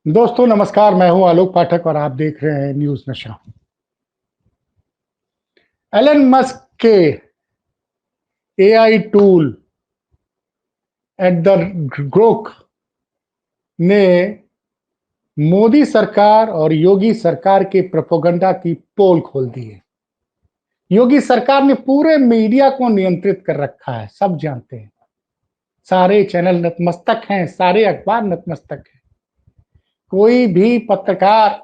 दोस्तों नमस्कार, मैं हूं आलोक पाठक और आप देख रहे हैं न्यूज नशा। एलन मस्क के AI tool at the Grok ने मोदी सरकार और योगी सरकार के प्रोपेगेंडा की पोल खोल दी है। योगी सरकार ने पूरे मीडिया को नियंत्रित कर रखा है, सब जानते हैं। सारे चैनल नतमस्तक हैं, सारे अखबार नतमस्तक हैं। कोई भी पत्रकार,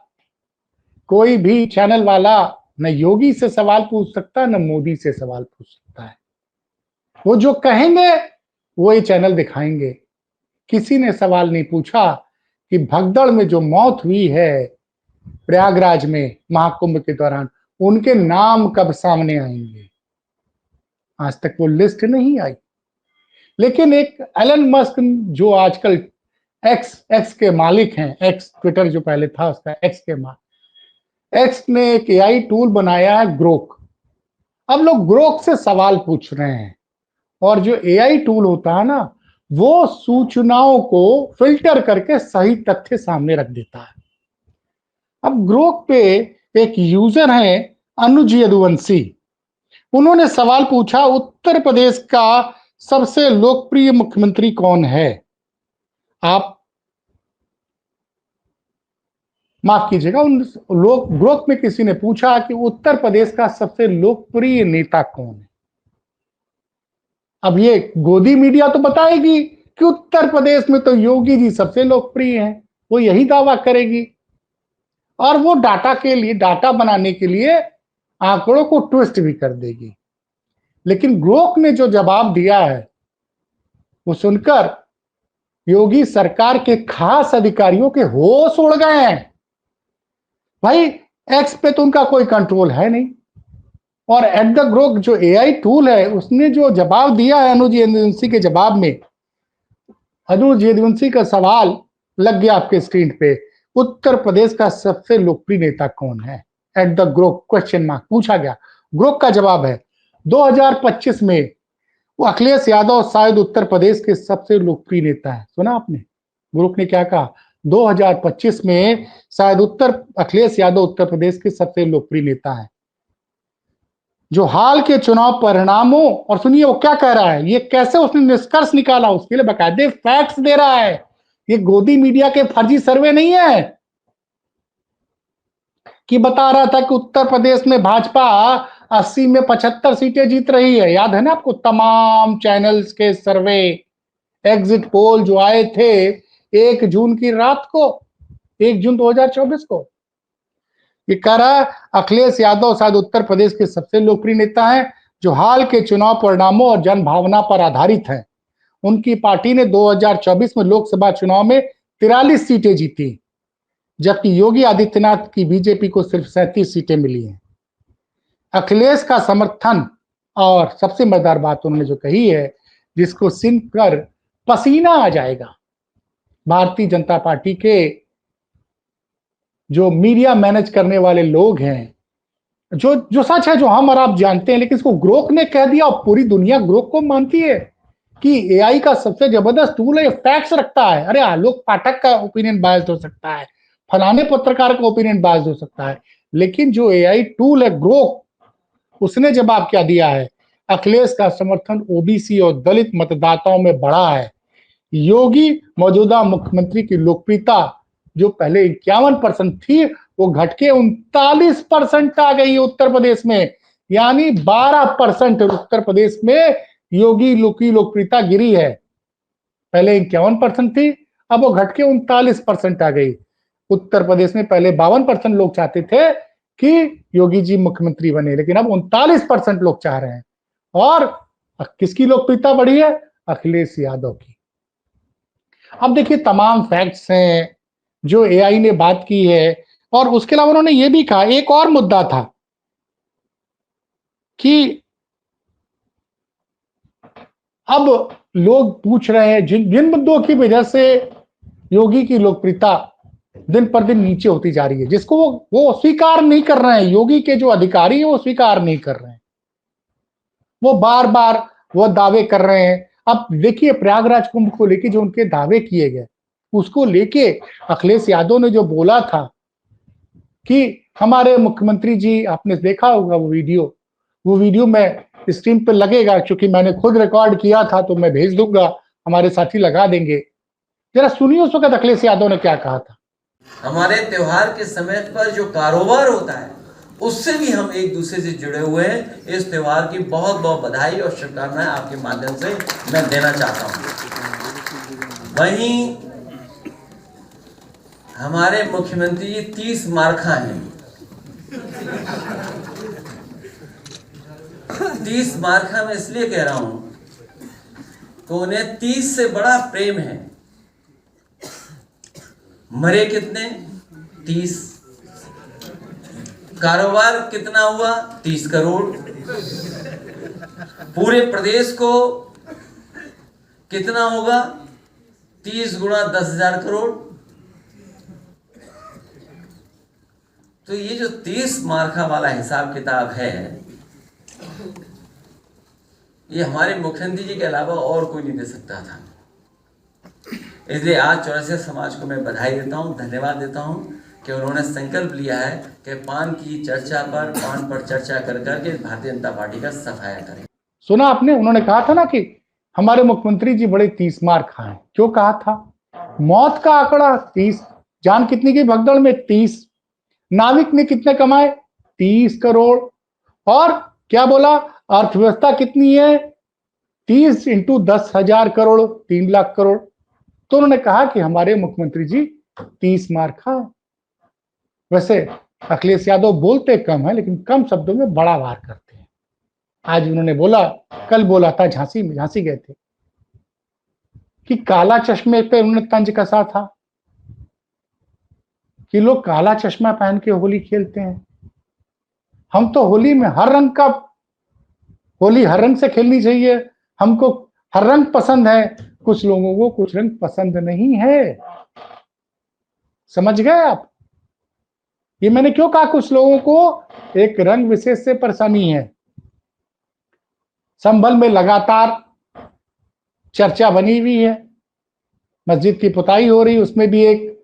कोई भी चैनल वाला न योगी से सवाल पूछ सकता है, न मोदी से सवाल पूछ सकता है। वो जो कहेंगे वो ये चैनल दिखाएंगे। किसी ने सवाल नहीं पूछा कि भगदड़ में जो मौत हुई है प्रयागराज में महाकुंभ के दौरान, उनके नाम कब सामने आएंगे। आज तक वो लिस्ट नहीं आई। लेकिन एक एलन मस्क जो आजकल एक्स के मालिक हैं, एक्स ट्विटर जो पहले था उसका एक्स के मालिक, एक्स ने एक एआई टूल बनाया है ग्रोक। अब लोग ग्रोक से सवाल पूछ रहे हैं और जो एआई टूल होता है ना, वो सूचनाओं को फिल्टर करके सही तथ्य सामने रख देता है। अब ग्रोक पे एक यूजर है अनुज यदुवंशी। उन्होंने सवाल पूछा, उत्तर प्रदेश का सबसे लोकप्रिय मुख्यमंत्री कौन है। आप माफ कीजिएगा, उन लोग ग्रोक में किसी ने पूछा कि उत्तर प्रदेश का सबसे लोकप्रिय नेता कौन है। अब ये गोदी मीडिया तो बताएगी कि उत्तर प्रदेश में तो योगी जी सबसे लोकप्रिय हैं, वो यही दावा करेगी और वो डाटा के लिए, डाटा बनाने के लिए आंकड़ों को ट्विस्ट भी कर देगी। लेकिन ग्रोक ने जो जवाब दिया है वो सुनकर योगी सरकार के खास अधिकारियों के होश उड़ गए हैं। भाई, एक्स पे तो उनका कोई कंट्रोल है नहीं, और एट द ग्रोक जो एआई टूल है उसने जो जवाब दिया है अनुज यदुवंशी के जवाब में, अनुज यदुवंशी का सवाल लग गया आपके स्क्रीन पे, उत्तर प्रदेश का सबसे लोकप्रिय नेता कौन है। At the Grok question mark पूछा गया। ग्रोक का जवाब है 2025 में वो अखिलेश यादव शायद उत्तर प्रदेश के सबसे लोकप्रिय नेता है। सुना आपने, ग्रुप ने क्या कहा? 2025 में शायद अखिलेश यादव उत्तर प्रदेश के सबसे लोकप्रिय नेता है। जो हाल के चुनाव परिणामों, और सुनिए वो क्या कह रहा है, ये कैसे उसने निष्कर्ष निकाला, उसके लिए बाकायदे फैक्ट्स दे रहा है। ये गोदी मीडिया के फर्जी सर्वे नहीं है कि बता रहा था कि उत्तर प्रदेश में भाजपा 80 में 75 सीटें जीत रही है। याद है ना आपको, तमाम चैनल्स के सर्वे, एग्जिट पोल जो आए थे 1 जून की रात को, 1 जून 2024 को। ये कह रहा है अखिलेश यादव शायद उत्तर प्रदेश के सबसे लोकप्रिय नेता हैं जो हाल के चुनाव परिणामों और जनभावना पर आधारित हैं। उनकी पार्टी ने 2024 में लोकसभा चुनाव में 43 सीटें जीती, जबकि योगी आदित्यनाथ की बीजेपी को सिर्फ 37 सीटें मिली हैं। अखिलेश का समर्थन, और सबसे मजेदार बात उन्होंने जो कही है जिसको सुनकर पसीना आ जाएगा, भारतीय जनता पार्टी के जो मीडिया मैनेज करने वाले लोग हैं, जो जो सच है, जो हम और आप जानते हैं, लेकिन इसको ग्रोक ने कह दिया और पूरी दुनिया ग्रोक को मानती है कि एआई का सबसे जबरदस्त टूल है, फैक्ट्स रखता है। अरे आलोक पाठक का ओपिनियन बायस्ड हो सकता है, फलाने पत्रकार का ओपिनियन बायस्ड हो सकता है, लेकिन जो एआई टूल है ग्रोक, उसने जवाब क्या दिया है, अखिलेश का समर्थन ओबीसी और दलित मतदाताओं में बढ़ा है। योगी मौजूदा मुख्यमंत्री की लोकप्रियता जो पहले 51% थी, वो घट के 39% आ गई उत्तर प्रदेश में। यानी 12% उत्तर प्रदेश में योगी की लोकप्रियता गिरी है। पहले 51% थी, अब वो घट के 39% आ गई। उत्तर प्रदेश में पहले 52% लोग चाहते थे कि योगी जी मुख्यमंत्री बने, लेकिन अब 39% लोग चाह रहे हैं। और किसकी लोकप्रियता बढ़ी है? अखिलेश यादव की। अब देखिए तमाम फैक्ट्स हैं जो एआई ने बात की है, और उसके अलावा उन्होंने ये भी कहा, एक और मुद्दा था कि अब लोग पूछ रहे हैं जिन जिन मुद्दों की वजह से योगी की लोकप्रियता दिन पर दिन नीचे होती जा रही है, जिसको वो स्वीकार नहीं कर रहे हैं, योगी के जो अधिकारी हैं वो स्वीकार नहीं कर रहे हैं, वो बार बार वो दावे कर रहे हैं। अब देखिए प्रयागराज कुंभ को लेकर जो उनके दावे किए गए, उसको लेके अखिलेश यादव ने जो बोला था कि हमारे मुख्यमंत्री जी, आपने देखा होगा वो वीडियो मैं स्क्रीन पे लगेगा, क्योंकि मैंने खुद रिकॉर्ड किया था तो मैं भेज दूंगा, हमारे साथी लगा देंगे। जरा सुनिए उस वक्त अखिलेश यादव ने क्या कहा था। हमारे त्योहार के समय पर जो कारोबार होता है उससे भी हम एक दूसरे से जुड़े हुए हैं। इस त्योहार की बहुत बहुत बधाई और शुभकामनाएं आपके माध्यम से मैं देना चाहता हूं। वहीं हमारे मुख्यमंत्री जी 30 मार्खा हैं। 30 मार्खा में इसलिए कह रहा हूं तो उन्हें 30 से बड़ा प्रेम है। मरे कितने? 30। कारोबार कितना हुआ? 30 करोड़। पूरे प्रदेश को कितना होगा? 30 गुणा 10,000 करोड़। तो ये जो 30 मार्का वाला हिसाब किताब है, ये हमारे मुख्यमंत्री जी के अलावा और कोई नहीं दे सकता था। इसलिए आज चौरसिया समाज को मैं बधाई देता हूं, धन्यवाद देता हूं कि उन्होंने संकल्प लिया है कि पान पर चर्चा कर करके भारतीय जनता पार्टी का सफाया करें। सुना आपने, उन्होंने कहा था ना कि हमारे मुख्यमंत्री जी बड़े 30 मार खाए। क्यों कहा था? मौत का आंकड़ा 30, जान कितनी की भगदड़ में 30, नाविक ने कितने कमाए? 30 करोड़। और क्या बोला? अर्थव्यवस्था कितनी है? 30 इंटू 10,000 करोड़, 3 लाख करोड़। तो उन्होंने कहा कि हमारे मुख्यमंत्री जी 30 मार खाए। वैसे अखिलेश यादव बोलते कम है, लेकिन कम शब्दों में बड़ा वार करते हैं। आज उन्होंने बोला, कल बोला था झांसी में, झांसी गए थे, कि काला चश्मे पे उन्होंने तंज कसा था कि लोग काला चश्मा पहन के होली खेलते हैं। हम तो होली में हर रंग का, होली हर रंग से खेलनी चाहिए, हमको हर रंग पसंद है। कुछ लोगों को कुछ रंग पसंद नहीं है। समझ गए आप? ये मैंने क्यों कहा कुछ लोगों को एक रंग विशेष से परेशानी है? संभल में लगातार चर्चा बनी हुई है, मस्जिद की पुताई हो रही, उसमें भी एक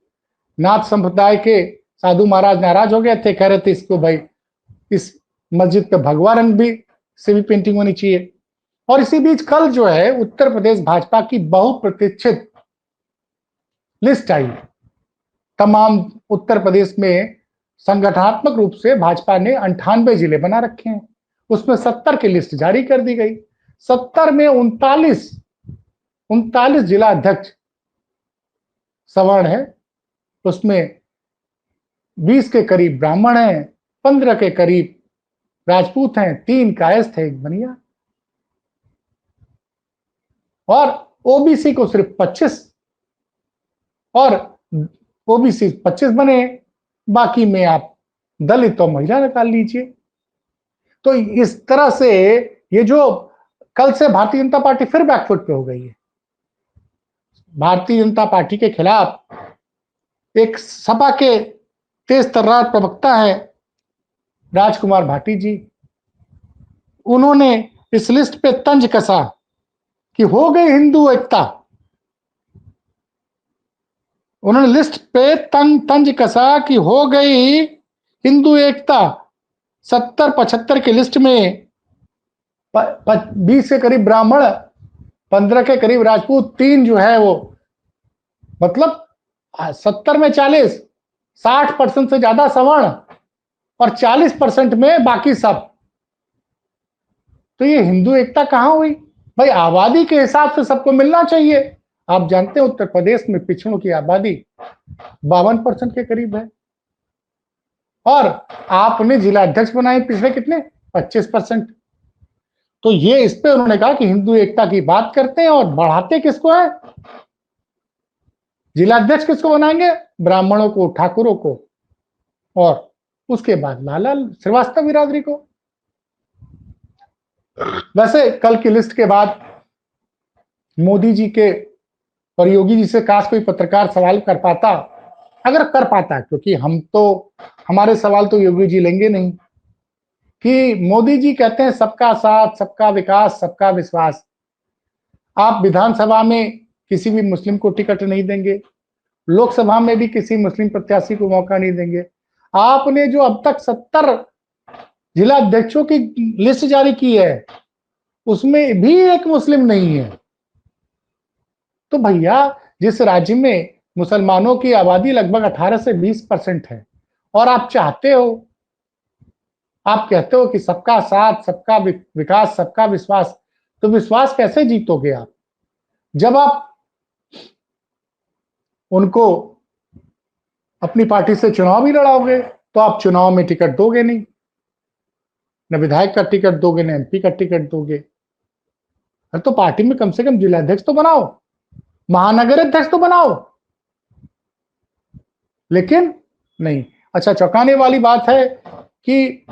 नाथ संप्रदाय के साधु महाराज नाराज हो गए थे, कह रहे थे इसको भाई इस मस्जिद पे भगवा रंग भी से भी पेंटिंग होनी चाहिए। और इसी बीच कल जो है उत्तर प्रदेश भाजपा की बहुप्रतीक्षित लिस्ट आई। तमाम उत्तर प्रदेश में संगठनात्मक रूप से भाजपा ने 98 जिले बना रखे हैं, उसमें 70 की लिस्ट जारी कर दी गई। 70 में 39 जिला अध्यक्ष सवर्ण है, उसमें 20 के करीब ब्राह्मण हैं, 15 के करीब राजपूत हैं, 3 कायस्थ है, 1 बनिया। और ओबीसी को सिर्फ 25, और ओबीसी 25 बने, बाकी में आप दलित और महिला निकाल लीजिए। तो इस तरह से ये जो कल से भारतीय जनता पार्टी फिर बैकफुट पे हो गई है। भारतीय जनता पार्टी के खिलाफ एक सपा के तेज तर्रार प्रवक्ता है राजकुमार भाटी जी, उन्होंने इस लिस्ट पे तंज कसा कि हो गई हिंदू एकता। उन्होंने लिस्ट पे तंज कसा कि हो गई हिंदू एकता। 70-75 की लिस्ट में 20 के करीब ब्राह्मण, 15 के करीब राजपूत, 3 जो है वो, मतलब 70 में 40, 60% से ज्यादा सवर्ण और 40% में बाकी सब। तो ये हिंदू एकता कहां हुई भाई? आबादी के हिसाब से सबको मिलना चाहिए। आप जानते हैं उत्तर प्रदेश में पिछड़ों की आबादी 52% के करीब है, और आपने जिला अध्यक्ष बनाए पिछले कितने? 25%। तो ये इस पे उन्होंने कहा कि हिंदू एकता की बात करते हैं और बढ़ाते किसको है? जिला अध्यक्ष किसको बनाएंगे? ब्राह्मणों को, ठाकुरों को, और उसके बाद लाला श्रीवास्तव बिरादरी को। वैसे कल की लिस्ट के बाद मोदी जी के और योगी जी से काश कोई पत्रकार सवाल कर पाता, अगर कर पाता, क्योंकि हम तो, हमारे सवाल तो योगी जी लेंगे नहीं, कि मोदी जी कहते हैं सबका साथ, सबका विकास, सबका विश्वास। आप विधानसभा में किसी भी मुस्लिम को टिकट नहीं देंगे, लोकसभा में भी किसी मुस्लिम प्रत्याशी को मौका नहीं देंगे। आपने जो अब तक 70 जिला अध्यक्षों की लिस्ट जारी की है, उसमें भी एक मुस्लिम नहीं है। तो भैया, जिस राज्य में मुसलमानों की आबादी लगभग 18 से 20% है, और आप चाहते हो, आप कहते हो कि सबका साथ, सबका विकास, सबका विश्वास, तो विश्वास कैसे जीतोगे आप? जब आप उनको अपनी पार्टी से चुनाव भी लड़ाओगे, तो आप चुनाव में टिकट दोगे नहीं, न विधायक का टिकट दोगे, न एमपी का टिकट दोगे। अरे तो पार्टी में कम से कम जिलाध्यक्ष तो बनाओ, महानगर अध्यक्ष तो बनाओ, लेकिन नहीं। अच्छा, चौंकाने वाली बात है कि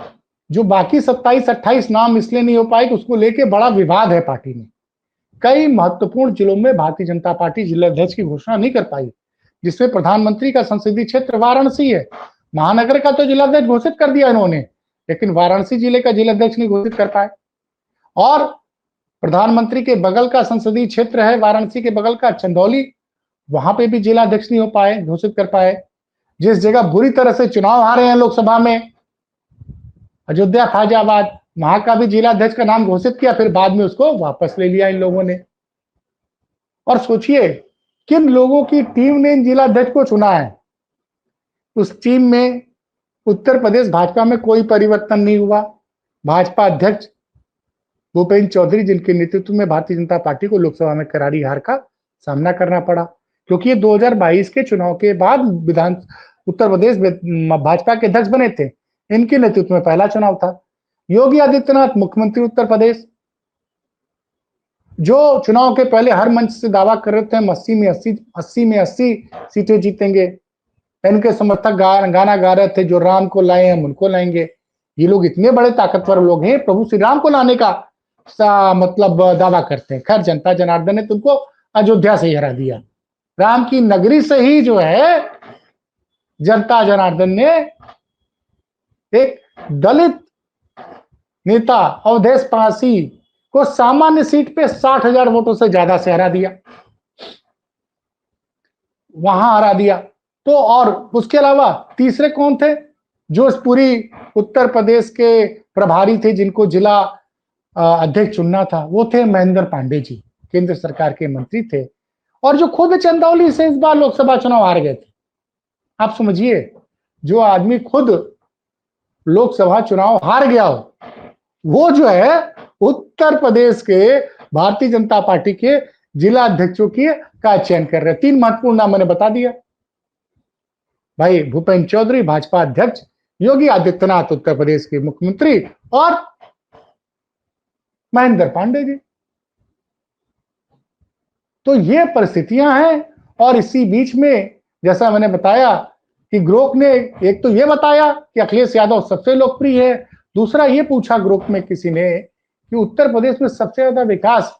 जो बाकी 27-28 नाम इसलिए नहीं हो पाए कि उसको लेके बड़ा विवाद है पार्टी में। कई महत्वपूर्ण जिलों में भारतीय जनता पार्टी जिलाध्यक्ष की घोषणा नहीं कर पाई, जिसमें प्रधानमंत्री का संसदीय क्षेत्र वाराणसी है। महानगर का तो जिलाध्यक्ष घोषित कर दिया इन्होंने, लेकिन वाराणसी जिले का जिलाध्यक्ष नहीं घोषित कर पाए। और प्रधानमंत्री के बगल का संसदीय क्षेत्र है वाराणसी के बगल का चंदौली, वहां पे भी जिलाध्यक्ष नहीं हो पाए, घोषित कर पाए। जिस जगह बुरी तरह से चुनाव हारे हैं लोकसभा में, अयोध्या फैजाबाद, वहां का भी जिलाध्यक्ष का नाम घोषित किया, फिर बाद में उसको वापस ले लिया इन लोगों ने। और सोचिए किन लोगों की टीम ने इन जिलाध्यक्ष को चुना है। उस टीम में उत्तर प्रदेश भाजपा में कोई परिवर्तन नहीं हुआ। भाजपा अध्यक्ष भूपेंद्र चौधरी, जिनके नेतृत्व में भारतीय जनता पार्टी को लोकसभा में करारी हार का सामना करना पड़ा, क्योंकि ये 2022 के चुनाव के बाद उत्तर प्रदेश भाजपा के अध्यक्ष बने थे। इनके नेतृत्व में पहला चुनाव था। योगी आदित्यनाथ मुख्यमंत्री उत्तर प्रदेश, जो चुनाव के पहले हर मंच से दावा कर रहे थे हम 80 में 80 सीटें जीतेंगे। इनके समर्थक गाना गा रहे थे, जो राम को लाए हम उनको लाएंगे। ये लोग इतने बड़े ताकतवर लोग हैं, प्रभु श्री राम को लाने का मतलब दावा करते हैं। खैर, जनता जनार्दन ने तुमको अयोध्या से ही हरा दिया। राम की नगरी से ही जो है जनता जनार्दन ने एक दलित नेता अवधेश पासी को सामान्य सीट पे 60,000 वोटों से ज्यादा से हरा दिया, वहां हरा दिया। तो और उसके अलावा तीसरे कौन थे जो इस पूरी उत्तर प्रदेश के प्रभारी थे, जिनको जिला अध्यक्ष चुनना था? वो थे महेंद्र पांडे जी, केंद्र सरकार के मंत्री थे, और जो खुद चंदौली से इस बार लोकसभा चुनाव हार गए थे। आप समझिए, जो आदमी खुद लोकसभा चुनाव हार गया हो, वो जो है उत्तर प्रदेश के भारतीय जनता पार्टी के जिला अध्यक्षों की का चयन कर रहे हैं। 3 महत्वपूर्ण नाम मैंने बता दिया भाई: भूपेंद्र चौधरी भाजपा अध्यक्ष, योगी आदित्यनाथ उत्तर प्रदेश के मुख्यमंत्री, और महेंद्र पांडे जी। तो ये परिस्थितियां हैं। और इसी बीच में जैसा मैंने बताया कि ग्रोक ने एक तो ये बताया कि अखिलेश यादव सबसे लोकप्रिय है, दूसरा ये पूछा ग्रोक में किसी ने कि उत्तर प्रदेश में सबसे ज्यादा विकास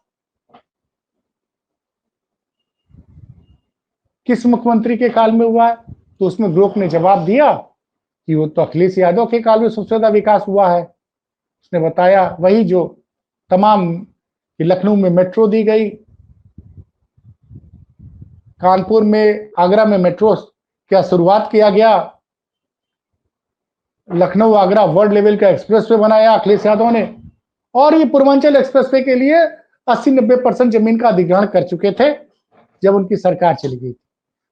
किस मुख्यमंत्री के काल में हुआ है, तो उसमें ग्रोक ने जवाब दिया कि वो तो अखिलेश यादव के काल में सबसे ज्यादा विकास हुआ है। उसने बताया वही जो तमाम, लखनऊ में मेट्रो दी गई, कानपुर में, आगरा में मेट्रो क्या शुरुआत किया गया, लखनऊ आगरा वर्ल्ड लेवल का एक्सप्रेसवे बनाया अखिलेश यादव ने, और ये पूर्वांचल एक्सप्रेसवे के लिए 80-90% जमीन का अधिग्रहण कर चुके थे जब उनकी सरकार चली गई।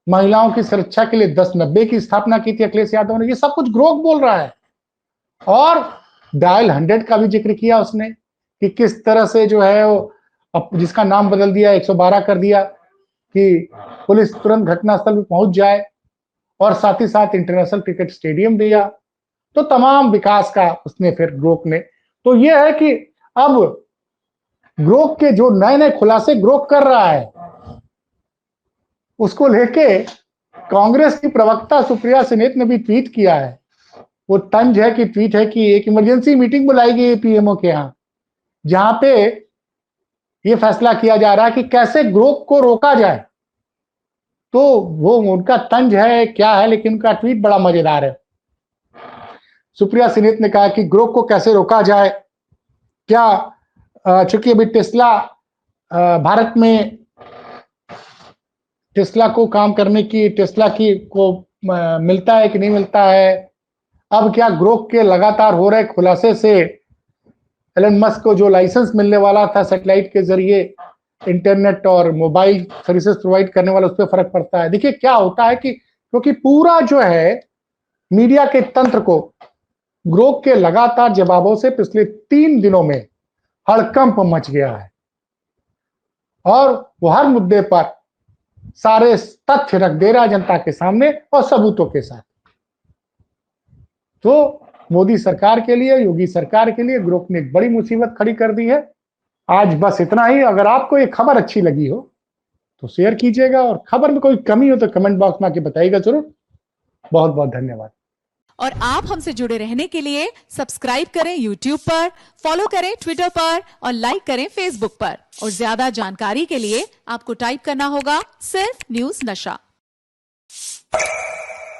महिलाओं की सुरक्षा के लिए 10-90 की स्थापना की थी अखिलेश यादव ने। ये सब कुछ ग्रोक बोल रहा है। और डायल 100 का भी जिक्र किया उसने कि किस तरह से जो है वो जिसका नाम बदल दिया, 112 कर दिया, कि पुलिस तुरंत घटनास्थल पर पहुंच जाए, और साथ ही साथ इंटरनेशनल क्रिकेट स्टेडियम दिया। तो तमाम विकास का उसने फिर ग्रोक ने। तो ये है कि अब ग्रोक के जो नए नए खुलासे ग्रोक कर रहा है, उसको लेके कांग्रेस की प्रवक्ता सुप्रिया सिनेत ने भी ट्वीट किया है। वो तंज है कि ट्वीट है कि एक इमरजेंसी मीटिंग बुलाई गई पीएमओ के यहाँ, जहां पे ये फैसला किया जा रहा है कि कैसे ग्रोक को रोका जाए। तो वो उनका तंज है क्या है, लेकिन उनका ट्वीट बड़ा मजेदार है। सुप्रिया सिनेत ने कहा कि ग्रोक को कैसे रोका जाए, क्या चूंकि अभी टेस्ला भारत में टेस्ला को काम करने की, टेस्ला की को मिलता है कि नहीं मिलता है। अब क्या ग्रोक के लगातार हो रहे खुलासे से एलन मस्क को जो लाइसेंस मिलने वाला था सैटेलाइट के जरिए इंटरनेट और मोबाइल सर्विसेज प्रोवाइड करने वाला, उस पर फर्क पड़ता है। देखिए क्या होता है कि क्योंकि पूरा जो है मीडिया के तंत्र को ग्रोक के लगातार जवाबों से पिछले 3 दिनों में हड़कंप मच गया है और वो हर मुद्दे पर सारे तथ्य रख दे रहा है जनता के सामने और सबूतों के साथ। तो मोदी सरकार के लिए, योगी सरकार के लिए ग्रोक ने एक बड़ी मुसीबत खड़ी कर दी है। आज बस इतना ही। अगर आपको ये खबर अच्छी लगी हो तो शेयर कीजिएगा और खबर में कोई कमी हो तो कमेंट बॉक्स में आके बताइएगा जरूर। बहुत बहुत धन्यवाद। और आप हमसे जुड़े रहने के लिए सब्सक्राइब करें YouTube पर, फॉलो करें ट्विटर पर और लाइक करें Facebook पर। और ज्यादा जानकारी के लिए आपको टाइप करना होगा सिर्फ न्यूज नशा।